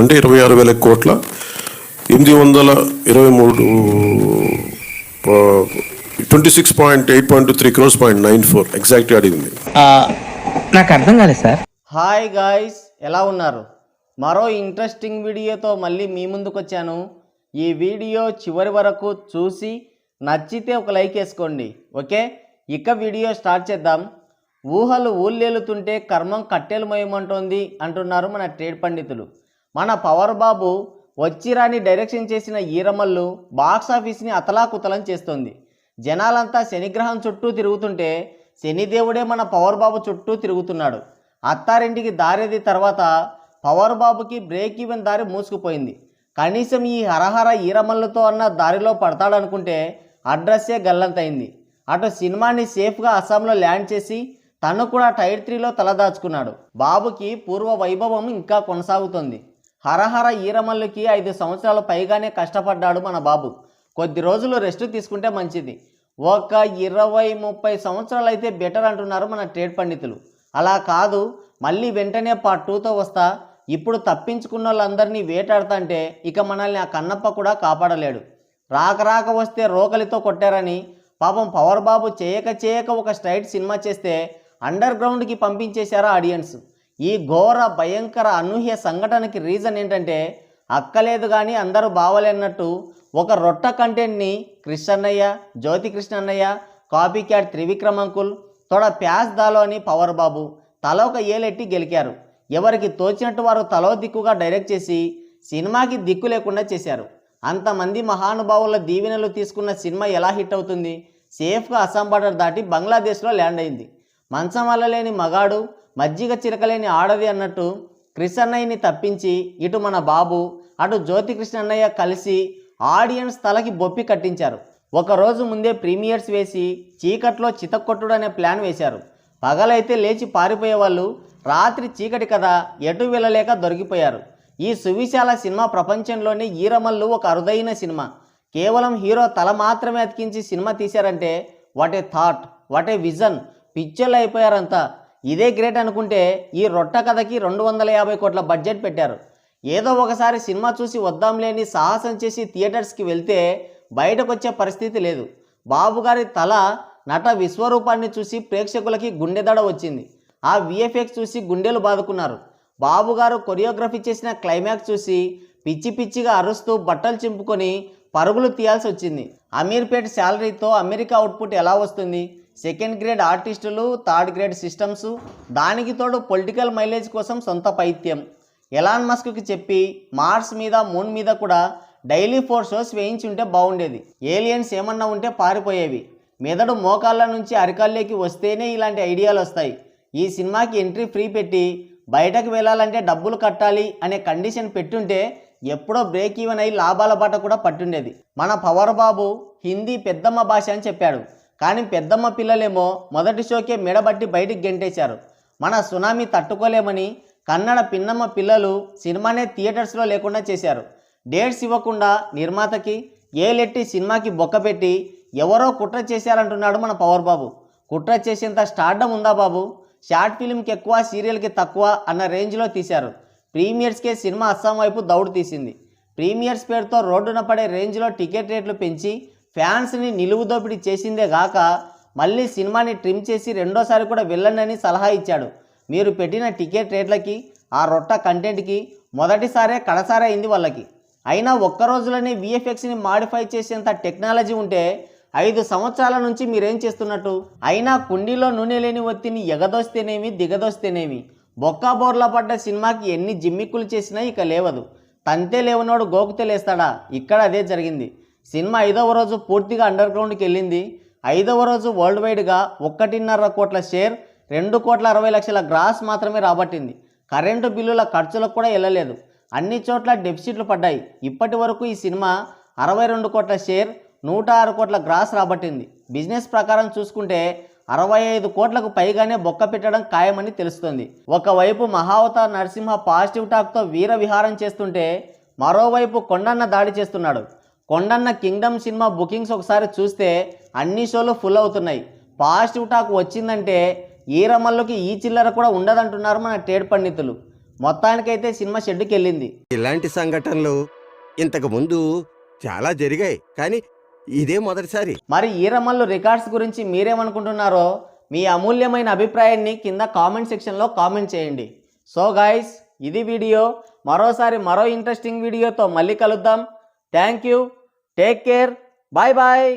అంటే 26,000 కోట్ల 823 26.8.3 crores 0.94 ఎగ్జాక్ట్గా అడిగింది. నాకు అర్థం కాలేదు సార్. హాయ్ గాయ్స్, ఎలా ఉన్నారు? మరో ఇంట్రెస్టింగ్ వీడియోతో మళ్ళీ మీ ముందుకు వచ్చాను. ఈ వీడియో చివరి వరకు చూసి నచ్చితే ఒక లైక్ వేసుకోండి. ఓకే, ఇక వీడియో స్టార్ట్ చేద్దాం. ఊహలు ఊళ్ళేలుతుంటే కర్మం కట్టెలు మయమంటోంది అంటున్నారు మన ట్రేడ్ పండితులు. మన పవర్ బాబు వచ్చిరాని డైరెక్షన్ చేసిన ఈరమల్లు బాక్సాఫీస్ని అతలాకుతలం చేస్తోంది. జనాలంతా శనిగ్రహం చుట్టూ తిరుగుతుంటే శనిదేవుడే మన పవర్ బాబు చుట్టూ తిరుగుతున్నాడు. అత్తారింటికి దారేది తర్వాత పవర్ బాబుకి బ్రేక్ ఈవెన్ దారి మూసుకుపోయింది. కనీసం ఈ హరహర ఈరమల్లుతో అన్న దారిలో పడతాడనుకుంటే అడ్రస్సే గల్లంతైంది. అటు సినిమాని సేఫ్గా అస్సాంలో ల్యాండ్ చేసి తను కూడా టైర్ 3లో తలదాచుకున్నాడు. బాబుకి పూర్వ వైభవం ఇంకా కొనసాగుతోంది. హరహర ఈరమల్లుకి 5 సంవత్సరాల పైగానే కష్టపడ్డాడు మన బాబు. కొద్ది రోజులు రెస్ట్ తీసుకుంటే మంచిది. ఒక 20-30 సంవత్సరాలు అయితే బెటర్ అంటున్నారు మన ట్రేడ్ పండితులు. అలా కాదు, మళ్ళీ వెంటనే పార్ట్ 2తో వస్తా, ఇప్పుడు తప్పించుకున్న వాళ్ళందరినీ వేటాడుతుంటే ఇక మనల్ని ఆ కన్నప్ప కూడా కాపాడలేడు. రాక వస్తే రోకలితో కొట్టారని పాపం పవర్ బాబు చేయక ఒక స్ట్రైట్ సినిమా చేస్తే అండర్ గ్రౌండ్కి పంపించేశారా ఆడియన్స్. ఈ ఘోర భయంకర అనూహ్య సంఘటనకి రీజన్ ఏంటంటే అక్కలేదు కానీ అందరూ బావలేనట్టు ఒక రొట్ట కంటెంట్ని కృష్ణన్నయ్య, జ్యోతి కృష్ణన్నయ్య, కాపీ క్యాట్ త్రివిక్రమ్ అంకుల్, తోడ ప్యాస్ దాలో అని పవర్ బాబు తల ఒక ఏలెట్టి గెలికారు. ఎవరికి తోచినట్టు వారు తలో దిక్కుగా డైరెక్ట్ చేసి సినిమాకి దిక్కు లేకుండా చేశారు. అంతమంది మహానుభావుల దీవెనలు తీసుకున్న సినిమా ఎలా హిట్ అవుతుంది? సేఫ్గా అస్సాం బార్డర్ దాటి బంగ్లాదేశ్లో ల్యాండ్ అయింది. మంచం వల్లలేని మగాడు, మజ్జిగ చిరకలేని ఆడది అన్నట్టు కృష్ణన్నయ్యని తప్పించి ఇటు మన బాబు అటు జ్యోతి కృష్ణన్నయ్య కలిసి ఆడియన్స్ తలకి బొప్పి కట్టించారు. ఒకరోజు ముందే ప్రీమియర్స్ వేసి చీకట్లో చితక్కొట్టుడు అనే ప్లాన్ వేశారు. పగలైతే లేచి పారిపోయేవాళ్ళు, రాత్రి చీకటి కదా ఎటు వెళ్ళలేక దొరికిపోయారు. ఈ సువిశాల సినిమా ప్రపంచంలోనే ఈరమల్లు ఒక అరుదైన సినిమా. కేవలం హీరో తల మాత్రమే అతికించి సినిమా తీశారంటే what a thought, what a vision. పిక్చర్లు అయిపోయారంతా. ఇదే గ్రేట్ అనుకుంటే ఈ రొట్ట కథకి 250 కోట్ల బడ్జెట్ పెట్టారు. ఏదో ఒకసారి సినిమా చూసి వద్దాంలేని సాహసం చేసి థియేటర్స్కి వెళ్తే బయటకు వచ్చే పరిస్థితి లేదు. బాబుగారి తల నట విశ్వరూపాన్ని చూసి ప్రేక్షకులకి గుండెదడ వచ్చింది. ఆ విఎఫ్ఎక్స్ చూసి గుండెలు బాదుకున్నారు. బాబుగారు కొరియోగ్రఫీ చేసిన క్లైమాక్స్ చూసి పిచ్చిగా అరుస్తూ బట్టలు చింపుకొని పరుగులు తీయాల్సి వచ్చింది. అమీర్పేట్ శాలరీతో అమెరికా అవుట్పుట్ ఎలా వస్తుంది? 2nd గ్రేడ్ ఆర్టిస్టులు, 3rd గ్రేడ్ సిస్టమ్స్, దానికి తోడు పొలిటికల్ మైలేజ్ కోసం సొంత పైత్యం. ఎలాన్ మస్క్కి చెప్పి మార్స్ మీద, మూన్ మీద కూడా డైలీ 4 షోస్ వేయించి ఉంటే బాగుండేది. ఏలియన్స్ ఏమన్నా ఉంటే పారిపోయేవి. మెదడు మోకాళ్ళ నుంచి అరికాళ్ళకి వస్తేనే ఇలాంటి ఐడియాలు వస్తాయి. ఈ సినిమాకి ఎంట్రీ ఫ్రీ పెట్టి బయటకు వెళ్ళాలంటే డబ్బులు కట్టాలి అనే కండిషన్ పెట్టుంటే ఎప్పుడో బ్రేక్ ఈవెన్ అయి లాభాల బాట కూడా పట్టుండేది. మన పవర్ బాబు హిందీ పెద్దమ్మ భాష అని చెప్పాడు. కానీ పెద్దమ్మ పిల్లలేమో మొదటి షోకే మెడబట్టి బయటికి గెంటేశారు. మన సునామీ తట్టుకోలేమని కన్నడ పిన్నమ్మ పిల్లలు సినిమానే థియేటర్స్లో లేకుండా చేశారు. డేట్స్ ఇవ్వకుండా నిర్మాతకి ఏలెట్టి సినిమాకి బొక్కపెట్టి ఎవరో కుట్ర చేశారంటున్నాడు మన పవర్ బాబు. కుట్ర చేసేంత స్టార్డమ్ ఉందా బాబు? షార్ట్ ఫిల్మ్కి ఎక్కువ, సీరియల్కి తక్కువ అన్న రేంజ్లో తీశారు. ప్రీమియర్స్కే సినిమా అస్సాం వైపు దౌడు తీసింది. ప్రీమియర్స్ పేరుతో రోడ్డున పడే రేంజ్లో టికెట్ రేట్లు పెంచి ఫ్యాన్స్ని నిలువు దోపిడీ చేసిందే గాక మళ్ళీ సినిమాని ట్రిమ్ చేసి రెండోసారి కూడా వెళ్ళండి అని సలహా ఇచ్చాడు. మీరు పెట్టిన టికెట్ రేట్లకి, ఆ రొట్ట కంటెంట్కి మొదటిసారే కడసారే అయింది వాళ్ళకి. అయినా ఒక్క రోజులోనే విఎఫ్ఎక్స్ని మాడిఫై చేసేంత టెక్నాలజీ ఉంటే 5 సంవత్సరాల నుంచి మీరేం చేస్తున్నట్టు? అయినా కుండీలో నూనె లేని ఒత్తిని ఎగదోస్తేనేమి దిగదోస్తేనేమి, బొక్కా బోర్లా పడ్డ సినిమాకి ఎన్ని జిమ్మిక్కులు చేసినా ఇక లేవదు. తంతే లేవనోడు గోకుతే లేస్తాడా? ఇక్కడ అదే జరిగింది. సినిమా 5వ రోజు పూర్తిగా అండర్ గ్రౌండ్కి వెళ్ళింది. 5వ రోజు వరల్డ్ వైడ్గా 1.5 కోట్ల షేర్, 2,60,00,000 గ్రాస్ మాత్రమే రాబట్టింది. కరెంటు బిల్లుల ఖర్చులకు కూడా వెళ్ళలేదు. అన్ని చోట్ల డెఫిసిట్లు పడ్డాయి. ఇప్పటి వరకు ఈ సినిమా 62 కోట్ల షేర్, 106 కోట్ల గ్రాస్ రాబట్టింది. బిజినెస్ ప్రకారం చూసుకుంటే 65 కోట్లకు పైగానే బొక్క పెట్టడం ఖాయమని తెలుస్తుంది. ఒకవైపు మహావతార్ నరసింహ పాజిటివ్ టాక్తో వీర విహారం చేస్తుంటే మరోవైపు కొండన్న దాడి చేస్తున్నాడు. కొండన్న కింగ్డమ్ సినిమా బుకింగ్స్ ఒకసారి చూస్తే అన్ని షోలు ఫుల్ అవుతున్నాయి. పాజిటివ్ టాక్ వచ్చిందంటే ఈరమల్లుకి ఈ చిల్లర కూడా ఉండదంటున్నారు మన ట్రేడ్ పండితులు. మొత్తానికైతే సినిమా షెడ్డుకి వెళ్ళింది. ఇలాంటి సంఘటనలు ఇంతకు ముందు చాలా జరిగాయి, కానీ ఇదే మొదటిసారి. మరి ఈరమల్లు రికార్డ్స్ గురించి మీరేమనుకుంటున్నారో మీ అమూల్యమైన అభిప్రాయాన్ని కింద కామెంట్ సెక్షన్లో కామెంట్ చేయండి. సో గైస్, ఇది వీడియో. మరోసారి మరో ఇంట్రెస్టింగ్ వీడియోతో మళ్ళీ కలుద్దాం. Thank you, take care, bye bye.